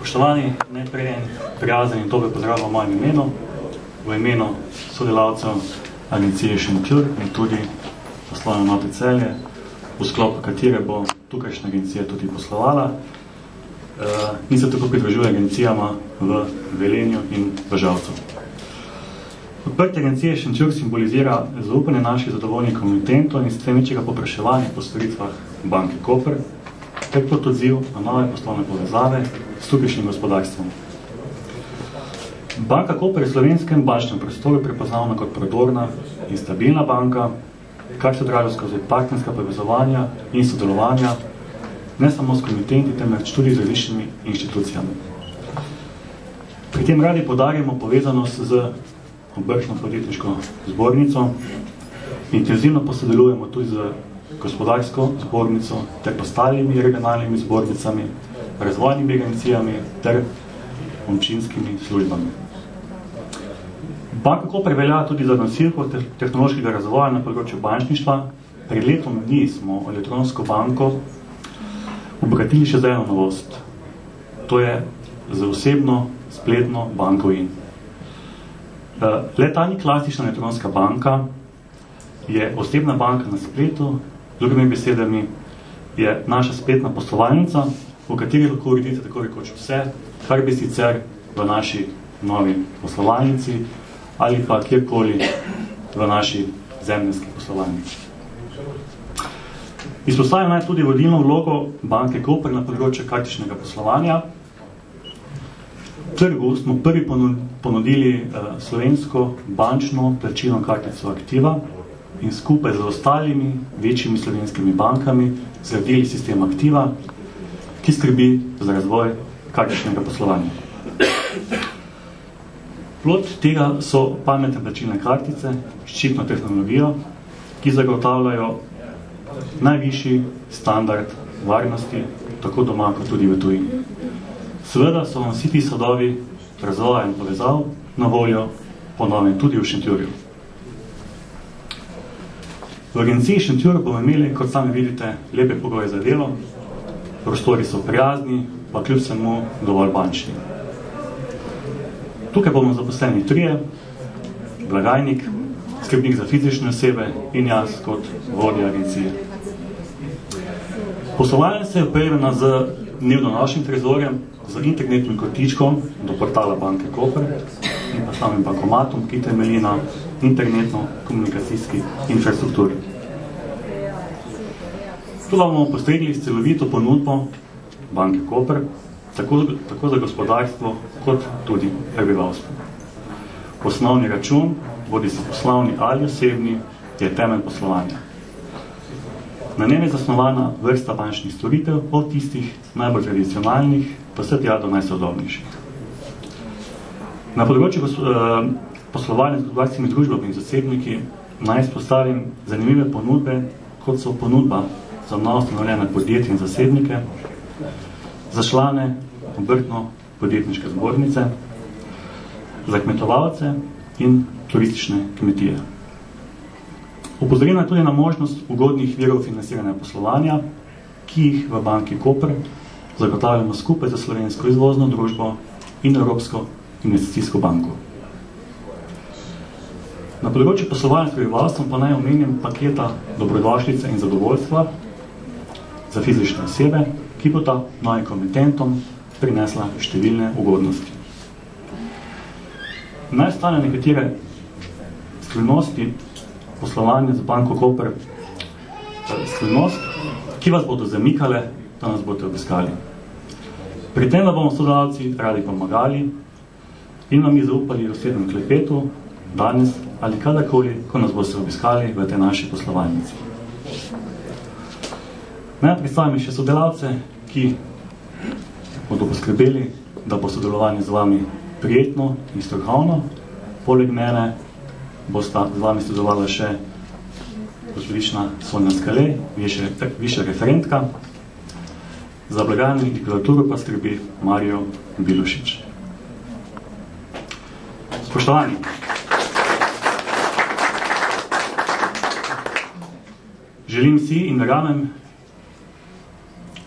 Spoštovani, najprej en prijazen in dober pozdrav v mojem imenu, v imenu sodelavcev agencije Šentjur in tudi poslovne enote Celje, v sklopu katere bo tukajšnja agencija tudi poslovala in se tako pridružuje agencijama v Velenju in v Žalcu. Odprtje agencije Šentjur simbolizira zaupanje naših zadovoljnih komitentov in s tem večjega popraševanja po storitvah banke Koper, ter kot odziv na nove poslovne povezave s tukajšnjim gospodarstvom. Banka Koper je v slovenskem bančnem prostoru prepoznavna kot prodorna in stabilna banka, kar se odraža skozi partnerska povezovanja in sodelovanja, ne samo s komitenti, temveč tudi z različnimi inštitucijami. Pri tem radi poudarjamo povezanost z Obrtno-podjetniško zbornico, intenzivno posodelujemo tudi z gospodarsko zbornico ter ostalimi regionalnimi zbornicami, razvojnimi agencijami ter občinskimi službami. Banka Koper velja tudi za nosilko tehnološkega razvoja na področju bančništva. Pred letom dni smo elektronsko banko obogatili še za eno novost. To je za osebno spletno banko in. Le-ta ni klasična elektronska banka, je osebna banka na spletu, z drugimi besedami je naša spletna poslovalnica, v kateri lahko uredite tako rekoč vse, kar bi sicer v naši novi poslovalnici ali pa kjerkoli v naši zemljenski poslovalnici. Izpostavljam naj tudi vodilno vlogo banke Koper na področju kartičnega poslovanja. Trgu smo prvi ponudili slovensko bančno plačilno kartico Aktiva in skupaj z ostalimi večjimi slovenskimi bankami zgradili sistem Aktiva, ki skrbi za razvoj kartičnega poslovanja. Plod tega so pametne plačilne kartice s čipno tehnologijo, ki zagotavljajo najvišji standard varnosti, tako doma kot tudi v tujini. Seveda so vam vsi ti sadovi razvoja in povezav na voljo ponovno tudi v Šentjurju. V agenciji Šentjur bomo imeli, kot sami vidite, lepe pogoje za delo, prostori so prijazni, pa kljub vsemu dovolj bančni. Tukaj bomo zaposleni trije, blagajnik, skrbnik za fizične osebe in jaz kot vodja agencije. Poslovalnica je opremljena z dnevnonočnim trezorjem, z internetnim kotičkom do portala banke Koper in pa samim bankomatom, ki temelji na internetno-komunikacijski infrastrukturi. Tu bomo postregli s celovito ponudbo banke Koper, tako za gospodarstvo, kot tudi prebivalstvo. Osnovni račun, bodi si poslovni ali osebni, je temelj poslovanja. Na njem je zasnovana vrsta bančnih storitev, od tistih najbolj tradicionalnih, pa vse tja do najsodobnejših. Na področju poslovanja z gospodarskimi družbami in zasebniki naj izpostavim zanimive ponudbe, kot so ponudba za novoustanovljene podjetje in zasebnike, za člane Obrtno-podjetniške zbornice, za kmetovalce in turistične kmetije. Opozorjena tudi na možnost ugodnih virov financiranja poslovanja, ki jih v banki Koper zagotavljamo skupaj za slovensko izvozno družbo in Evropsko investicijsko banko. Na področju poslovanja s prebivalstvom pa naj omenim paketa dobrodošlice in zadovoljstva za fizične osebe, ki bo ta novim komitentom prinesla številne ugodnosti. Naj ostane nekatere skrivnosti poslovanja z banko Koper, skrivnost, ki vas bodo zamikale, da nas boste obiskali. Pri tem, da bomo sodelavci radi pomagali in vam zaupali v osebnem klepetu, danes ali kadarkoli, ko nas boste obiskali v tej naši poslovalnici. Naj predstavim še sodelavce, ki bodo poskrbeli, da bo sodelovanje z vami prijetno in strokovno. Poleg mene bosta z vami sodelovala še gospodična Sonja Skale, višja referentka. Za blagajno in deklaraturo pa skrbi Marijo Bilušič. Spoštovani, želim si in verjamem,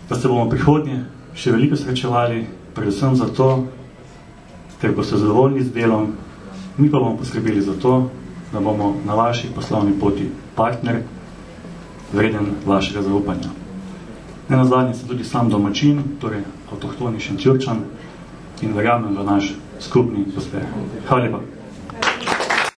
da se bomo v prihodnje še veliko srečevali predvsem zato, ker boste zadovoljni z delom, mi pa bomo poskrbeli za to, da bomo na vaši poslovni poti partner, vreden vašega zaupanja. Nenazadnje sem tudi sam domačin, torej avtohtoni Šentjurčan in verjamem v naš skupni uspeh. Hvala lepa.